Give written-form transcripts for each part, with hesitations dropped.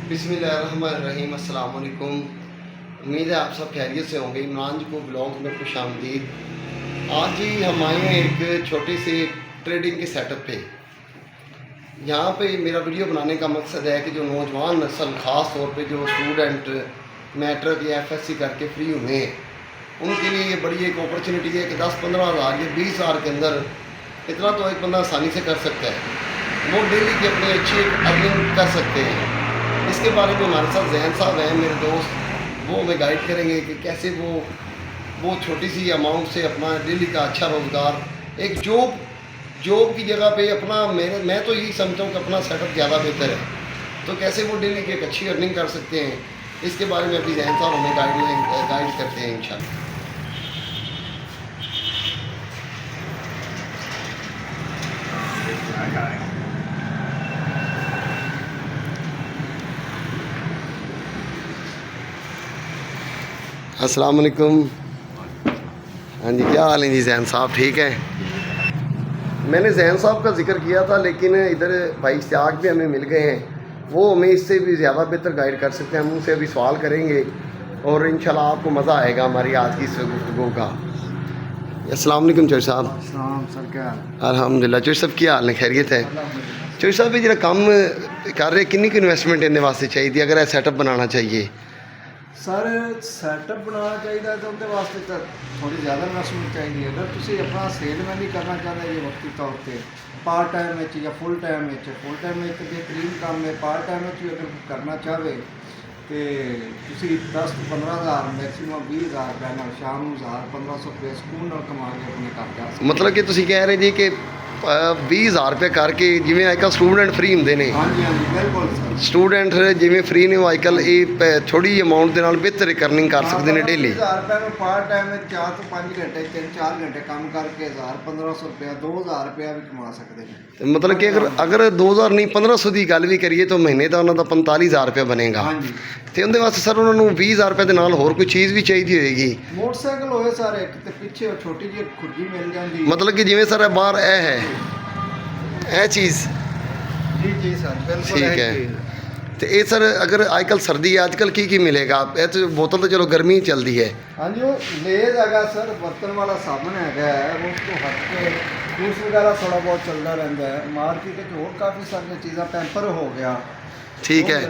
बिस्मिल्लाहिर्रहमानिर्रहीम। अस्सलाम वालेकुम। उम्मीद है आप सब खैरियत से होंगे। इमरान जी को ब्लॉग में खुश आमदीद। आज ही हम आए हैं एक छोटी सी ट्रेडिंग के सेटअप पे। यहाँ पे मेरा वीडियो बनाने का मकसद है कि जो नौजवान नस्ल, ख़ास तौर पे जो स्टूडेंट मैट्रिक या FSC करके फ्री हुए हैं, उनके लिए ये बड़ी एक अपॉर्चुनिटी है कि 10-15 हज़ार या 20 हज़ार के अंदर इतना तो एक बंदा आसानी से कर सकता है। वो डेली की अपनी अच्छी एक अर्निंग कर सकते हैं। इसके बारे में हमारे साथ जैन साहब हैं, मेरे दोस्त, वो हमें गाइड करेंगे कि कैसे वो छोटी सी अमाउंट से अपना डेली का अच्छा रोज़गार, एक जॉब की जगह पे अपना, मैं तो यही समझता हूँ कि अपना सेटअप ज़्यादा बेहतर है। तो कैसे वो डेली की एक अच्छी अर्निंग कर सकते हैं, इसके बारे में अभी जैन साहब हमें गाइड करते हैं इंशाल्लाह। अस्सलाम वालेकुम। हाँ जी, क्या हाल है जी जैन साहब, ठीक है? मैंने जैन साहब का जिक्र किया था, लेकिन इधर भाई इश्तियाक भी हमें मिल गए हैं। वो हमें इससे भी ज़्यादा बेहतर गाइड कर सकते हैं। हम उनसे अभी सवाल करेंगे और इंशाल्लाह आपको मज़ा आएगा हमारी आज की इस गुफ्तगू का। अस्सलाम वालेकुम चौधरी साहब। अस्सलाम सर, क्या हाल? अल्हम्दुलिल्लाह। चौधरी साहब क्या हाल है, खैरियत है? चौधरी साहब जो काम कर रहे, किन्नी की इन्वेस्टमेंट इन्हें वास्ते चाहिए अगर यह सेटअप बनाना चाहिए? सर सैटअप बनाना चाहिए तो उनके वास्ते तो थोड़ी ज़्यादा इन्वेस्टमेंट चाहिए। अगर तुम अपना सेलमैन ही करना चाहते ये वक्ती तौर पर पार्ट टाइम या फुल टाइम तो बेहतरीन काम है। पार्ट टाइम भी अगर करना चाहे तो 10-15 हज़ार मैक्सीमम 20 हज़ार रुपये ਨਾਲ शाम 1000-1500 रुपये ਸਕੂਨ ਨਾਲ ਕਮਾ ਕੇ ਆਪਣੇ ਘਰ ਜਾ ਸਕਦੇ। मतलब कि ਤੁਸੀਂ ਕਹਿ ਰਹੇ ਜੀ ਕਿ 20,000 रुपये करके जिमें अजकल स्टूडेंट फ्री होंगे ने। हाँ जी, हाँ जी, बिल्कुल सर। स्टूडेंट जिमें फ्री ने वो अजकल ये थोड़ी अमाउंट के नाल बेहतर अर्निंग कर सकते हैं डेली। 1000 रुपये में पार्ट टाइम में 4 ਤੋਂ 5 घंटे 3-4 घंटे काम करके 1000-1500 रुपया 2000 रुपया भी कमा सकते हैं। तो मतलब कि अगर 2000 नहीं 1500 की गल भी करिए तो महीने का उन्होंने 45,000 रुपया बनेगा। हाँ जी। तो उनके वास्ते सर उन्होंने 20,000 रुपये के नाल होर कोई चीज़ भी चाहिए होएगी? मोटरसाइकिल होए सर, एक तो पीछे छोटी जी खुर्जी मिल जाती। मतलब कि जिमें सर बाहर है चीज़। जी जी सर, बिल्कुल ठीक है। तो ये सर अगर आजकल सर्दी है, आजकल की मिलेगा? ये तो बोतल तो चलो गर्मी ही चलती है। हाँ जी, वो लेज है सर, बर्तन वाला साबन है, उसको हट के जूस वगैरह थोड़ा बहुत चलता रहता है। मार्केट में और काफ़ी सारी चीज़ें, पैंपर हो गया। ठीक है।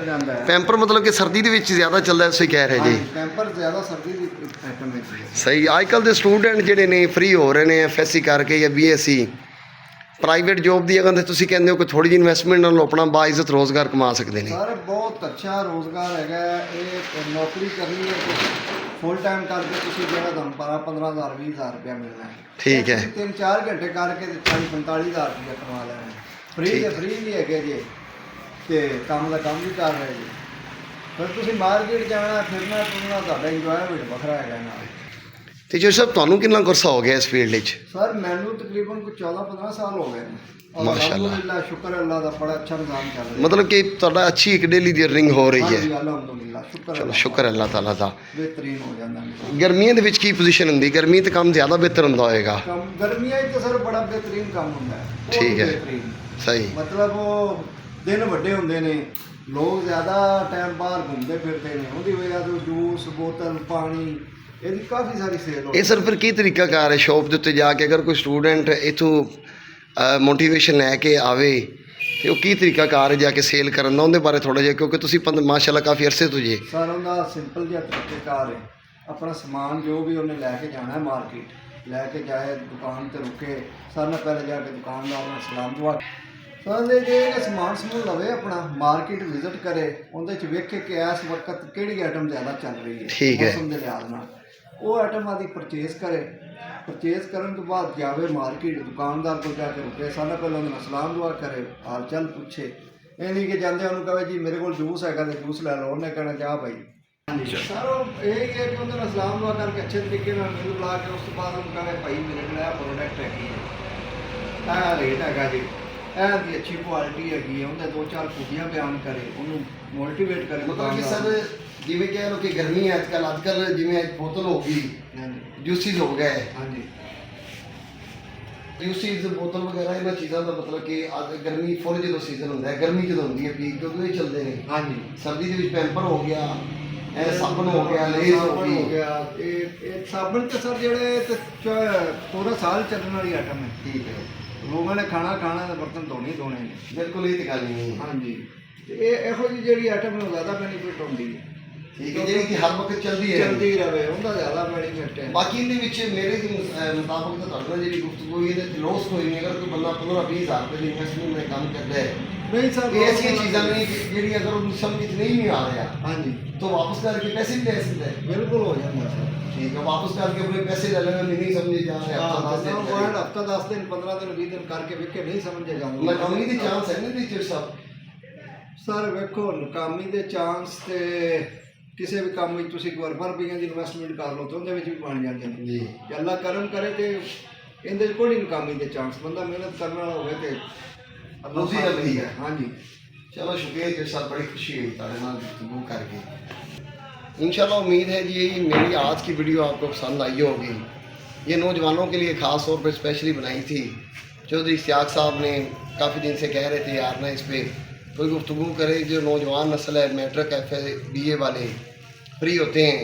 पैंपर मतलब कि सर्दी के विच ज़्यादा चलता है, उसे कह रहे जी? पैंपर ज़्यादा सर्दी की आइटम है। सही। आजकल के स्टूडेंट ਜਿਹੜੇ ਨੇ फ्री हो रहे हैं FSC करके या BSc प्राइवेट जॉब की जगह तुम कहते हो कि थोड़ी जी इन्वेस्टमेंट नाल अपना बाइज्जत रोज़गार कमा सकते हैं? सर बहुत अच्छा रोज़गार है। ये नौकरी करनी है फुल टाइम करके तुम जो 15,000 20,000 रुपया मिलना है। ठीक है। 3-4 घंटे करके 40-45,000 रुपया कमा लेना है। फ्री भी है जी, तो काम का काम भी कर रहे जी। फिर तुम मार्केट जाना फिरना टुरना तो इंजॉयमेंट वखरा है ना। तो जो साहब तुहानू कितना गुस्सा हो गया इस फील्ड में? सर मैनू तकरीबन कुछ 14-15 साल हो गए। माशाअल्लाह, शुक्र अल्लाह का, बड़ा अच्छा निज़ाम चल रहा है। मतलब कि तुहाडा अच्छी एक डेली की अर्निंग हो रही है? अल्हम्दुलिल्लाह, चलो शुक्र अल्लाह ताला दा। बेहतरीन हो जाता। गर्मियों के की पोजीशन होंगी? गर्मी तो काम ज़्यादा बेहतर होंदा होएगा? गर्मियाँ तो सर बड़ा बेहतरीन काम होता है। ठीक है, सही। मतलब वो दिन वड्डे होंगे ने, लोग ज़्यादा टाइम बाहर घूमते फिरते हैं, उसकी वजह से जूस बोतल पानी ਇਹਦੀ ਕਾਫੀ ਸਾਰੀ ਸੇਲ ਹੋ। ਇਹ ਸਰ ਫਿਰ ਕੀ ਤਰੀਕਾ ਕਾਰ ਹੈ ਸ਼ੌਪ ਦੇ ਉੱਤੇ ਜਾ ਕੇ ਅਗਰ ਕੋਈ ਸਟੂਡੈਂਟ ਇਥੋਂ ਮੋਟੀਵੇਸ਼ਨ ਲੈ ਕੇ ਆਵੇ ਤੇ ਉਹ ਕੀ ਤਰੀਕਾ ਕਾਰ ਹੈ ਜਾ ਕੇ ਸੇਲ ਕਰਨ ਦਾ? ਉਹਦੇ ਬਾਰੇ ਥੋੜਾ ਜਿਹਾ, ਕਿਉਂਕਿ ਤੁਸੀਂ ਮਾਸ਼ਾਅੱਲਾ ਕਾਫੀ ਅਰਸੇ ਤੋਂ ਜੀ। ਸਰ ਉਹਦਾ ਸਿੰਪਲ ਜਿਹਾ ਤਰੀਕੇਕਾਰ ਹੈ। ਆਪਣਾ ਸਮਾਨ ਜੋ ਵੀ ਉਹਨੇ ਲੈ ਕੇ ਜਾਣਾ ਹੈ ਮਾਰਕੀਟ ਲੈ ਕੇ ਜਾਏ, ਦੁਕਾਨ ਤੇ ਰੁਕੇ, ਸਾਰਿਆਂ ਨਾਲ ਪਹਿਲੇ ਜਾ ਕੇ ਦੁਕਾਨਦਾਰ ਨਾਲ ਸਲਾਮ ਦੁਆ ਸਰ ਜੇ ਸਮਾਨ ਸਮੂਨ ਲਵੇ, ਆਪਣਾ ਮਾਰਕੀਟ ਵਿਜ਼ਿਟ ਕਰੇ, ਉਹਦੇ ਚ ਵੇਖੇ ਕਿ ਇਸ ਵਕਤ ਕਿਹੜੀ ਆਈਟਮ ਜ਼ਿਆਦਾ ਚੱਲ ਰਹੀ ਹੈ ਠੀਕ ਹੈ ਮੌਸਮ ਦੇ ਲਿਹਾਜ਼ ਨਾਲ, ਉਹ ਆਈਟਮ ਆਦੀ ਪਰਚੇਸ करे। परचेज करने तो बाद जावे मार्केट, दुकानदार को जाके रुके, सारा पहले उन्होंने सलाम दुआ करे, हाल चाल पूछे। ये नहीं कि जाते उन्होंने कहे जी मेरे को जूस है तो जूस लै लो, उन्हें कहना जा भाई सर यही है कि उन्होंने सलाम दुआ करके अच्छे तरीके मिल बुला के उस बाद उन्होंने कहा भाई मेरे को प्रोडक्ट है रेट है जी, ਇਹਦੀ अच्छी क्वालिटी हैगी है, उन्हें 2-4 खूबियाँ बयान करे, उन्होंने मोटिवेट करे। मतलब कि सर जिमें कह लो कि गर्मी है आजकल जिमें बोतल हो गई, जूसिस हो गए। हाँ जी, ਯੂਸੀਜ਼ ਬੋਤਲ ਵਗੈਰਾ ਇਹਨਾਂ ਚੀਜ਼ਾਂ ਦਾ ਮਤਲਬ ਕਿ ਅੱਜ ਗਰਮੀ ਫੁੱਲ ਜਦੋਂ ਸੀਜ਼ਨ ਹੁੰਦਾ ਹੈ, ਗਰਮੀ ਜਦੋਂ ਹੁੰਦੀ ਹੈ ਪੀਕ ਕਿਉਂਕਿ ਇਹ ਚੱਲਦੇ ਨੇ। ਹਾਂਜੀ ਸਰਦੀ ਦੇ ਵਿੱਚ ਪੈਂਪਰ ਹੋ ਗਿਆ, ਇਹ ਸਾਬਣ ਹੋ ਗਿਆ, ਲੇਜ਼ ਹੋ ਸਾਬਣ ਹੋ ਗਈ। ਗਿਆ। ਇਹ ਸਾਬਣ ਤੇ ਸਰ ਜਿਹੜੇ ਤੇ ਪੂਰਾ ਸਾਲ ਚੱਲਣ ਵਾਲੀ ਆਈਟਮ ਹੈ। ਠੀਕ ਹੈ, ਲੋਕਾਂ ਨੇ ਖਾਣਾ ਤੇ ਬਰਤਨ ਧੋਣੇ ਹੀ ਧੋਣੇ ਨੇ। ਬਿਲਕੁਲ ਇਹ ਤੇ ਗੱਲ ਨਹੀਂ ਹੈ। ਹਾਂਜੀ ਤੇ ਇਹ ਇਹੋ ਜਿਹੀ ਜਿਹੜੀ ਆਈਟਮ ਨੂੰ ਜ਼ਿਆਦਾ ਬੈਨੀਫਿਟ ਹੁੰਦੀ ਹੈ, ਠੀਕ ਹੈ, ਜਿਹੜੀ ਕਿ ਹਰ ਵਕਤ ਚੱਲਦੀ ਹੈ। ਚੱਲਦੀ ਰਹੇ ਉਹਦਾ ਜ਼ਿਆਦਾ ਬੈਨੀਫਿਟ ਹੈ। ਬਾਕੀ ਇਹਦੇ ਵਿੱਚ ਮੇਰੇ ਮੁਤਾਬਕ ਤਾਂ ਤੁਹਾਡੇ ਨਾਲ ਜਿਹੜੀ ਗੁਫ਼ਤਗੂ ਹੋਈ ਇਹਦੇ ਲੋਸ ਕੋਈ ਨਹੀਂ। ਅਗਰ ਕੋਈ ਬੰਦਾ 15-20 ਹਜ਼ਾਰ ਰੁਪਏ ਦੀ ਇਨਵੈਸਟਮੈਂਟ में ਕੰਮ ਕਰਦਾ ਹੈ, ਨਹੀਂ ਸਰ ਇਹ ਐਸੀਆਂ ਚੀਜ਼ਾਂ ਨਹੀਂ ਕਿ ਜਿਹੜੀ ਅਗਰ ਉਹਨੂੰ ਸਮਝ 'ਚ ਨਹੀਂ ਆ ਰਿਹਾ ਹਾਂਜੀ तो वापस करके पैसे भी ले सकता है। ਬਿਲਕੁਲ ਹੋ ਜਾਂਦਾ ਸਰ। ठीक है, वापस करके अपने पैसे ले लेना, नहीं समझे जा रहे हफ्ता 10 दिन ਵਰਡ ਹਫਤਾ 10 ਦਿਨ 15 ਦਿਨ 20 ਦਿਨ ਕਰਕੇ ਵੇਖੇ ਨਹੀਂ ਸਮਝੇ ਜਾਂਦੇ। ਨਾਕਾਮੀ ਦੇ ਚਾਂਸ ਹੈ ਨਾ ਟੀਚਰ ਸਾਹਿਬ। ਸਰ ਵੇਖੋ ਨਾਕਾਮੀ ਦੇ ਚਾਂਸ ਤੇ ਕਿਸੇ ਵੀ ਕੰਮ ਵਿੱਚ ਤੁਸੀਂ ਗੁਰਬਰ ਰੁਪਈਆਂ ਦੀ ਇਨਵੈਸਟਮੈਂਟ ਕਰ ਲਓ ਤੇ ਉਹਦੇ ਵਿੱਚ ਵੀ ਬਣ ਜਾਂਦੇ ਨੇ ਜੀ। ਜੇ ਅੱਲਾ ਕਰਮ ਕਰੇ ਤੇ ਇਹਦੇ 'ਚ ਕੋਈ ਨਾਕਾਮੀ ਦੇ ਚਾਂਸ, ਬੰਦਾ ਮਿਹਨਤ ਕਰਨ ਵਾਲਾ ਹੋਵੇ ਤੇ ਰੋਜ਼ੀ ਲੱਭਦੀ ਹੈ। ਹਾਂਜੀ चलो शुक्रिया जी साहब, बड़ी खुशी हुई तारे नाल गुफ्तगू करके। इंशाल्लाह उम्मीद है जी मेरी आज की वीडियो आपको पसंद आई होगी। ये नौजवानों के लिए ख़ास तौर पर स्पेशली बनाई थी। चौधरी इश्तियाक साहब ने काफ़ी दिन से कह रहे थे यार ना इस पर कोई गुफ्तगू करे। जो नौजवान नस्ल है, मैट्रिक FA BA वाले फ्री होते हैं,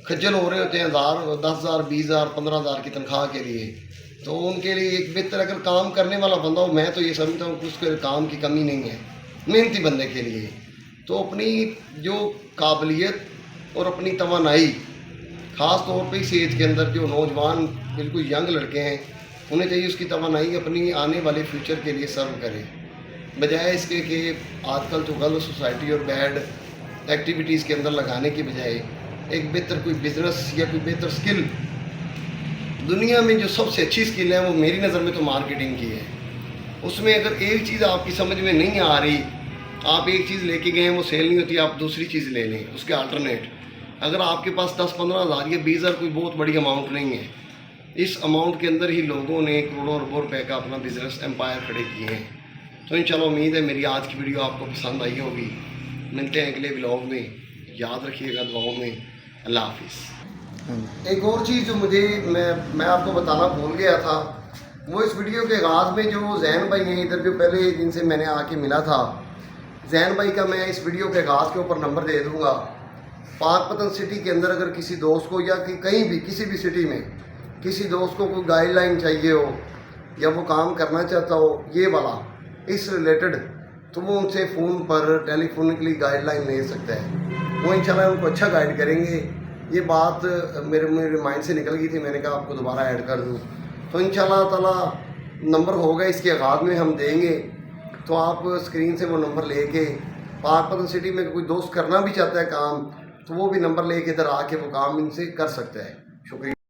खज्जल हो रहे होते हैं 10,000 10,000 20,000 15,000 की तनख्वाह के लिए, तो उनके लिए एक बेहतर अगर काम करने वाला बंदा हो, मैं तो ये समझता हूँ कि उसके काम की कमी नहीं है मेहनती बंदे के लिए, तो अपनी जो काबिलियत और अपनी तवानाई ख़ास तौर पे इस एज के अंदर जो नौजवान बिल्कुल यंग लड़के हैं उन्हें चाहिए उसकी तवानाई अपनी आने वाले फ्यूचर के लिए सर्व करें, बजाय इसके कि आजकल जो गलत सोसाइटी और बैड एक्टिविटीज़ के अंदर लगाने की बजाय एक बेहतर कोई बिज़नेस या कोई बेहतर स्किल, दुनिया में जो सबसे अच्छी स्किल है वो मेरी नज़र में तो मार्केटिंग की है। उसमें अगर एक चीज़ आपकी समझ में नहीं आ रही, आप एक चीज़ लेके गए हैं वो सेल नहीं होती, आप दूसरी चीज़ ले लें उसके अल्टरनेट। अगर आपके पास 10-15 हज़ार या 20,000 कोई बहुत बड़ी अमाउंट नहीं है, इस अमाउंट के अंदर ही लोगों ने करोड़ों अरबों रुपए का अपना बिजनेस एम्पायर खड़े किए हैं। तो इंशाल्लाह उम्मीद है मेरी आज की वीडियो आपको पसंद आई होगी। मिलते हैं अगले व्लॉग में, याद रखिएगा दुआओं में। अल्लाह हाफिज़। एक और चीज़ जो मुझे मैं आपको बताना भूल गया था, वो इस वीडियो के आगाज़ में जो जैन भाई हैं इधर जो पहले जिनसे मैंने आके मिला था, जैन भाई का मैं इस वीडियो के आगाज़ के ऊपर नंबर दे दूँगा। पाकपतन सिटी के अंदर अगर किसी दोस्त को या कि कहीं भी किसी भी सिटी में किसी दोस्त को कोई गाइडलाइन चाहिए हो या वो काम करना चाहता हो ये वाला इस रिलेटेड, तो वो उनसे फ़ोन पर टेलीफोनिकली गाइडलाइन ले सकता है। वो इंशाल्लाह उनको अच्छा गाइड करेंगे। ये बात मेरे माइंड से निकल गई थी, मैंने कहा आपको दोबारा ऐड कर दूँ। तो इंशाल्लाह ताला नंबर होगा इसके आगाज़ में हम देंगे, तो आप स्क्रीन से वो नंबर लेके पाकपतन सिटी में कोई दोस्त करना भी चाहता है काम, तो वो भी नंबर लेके इधर आके वो काम इनसे कर सकता है। शुक्रिया।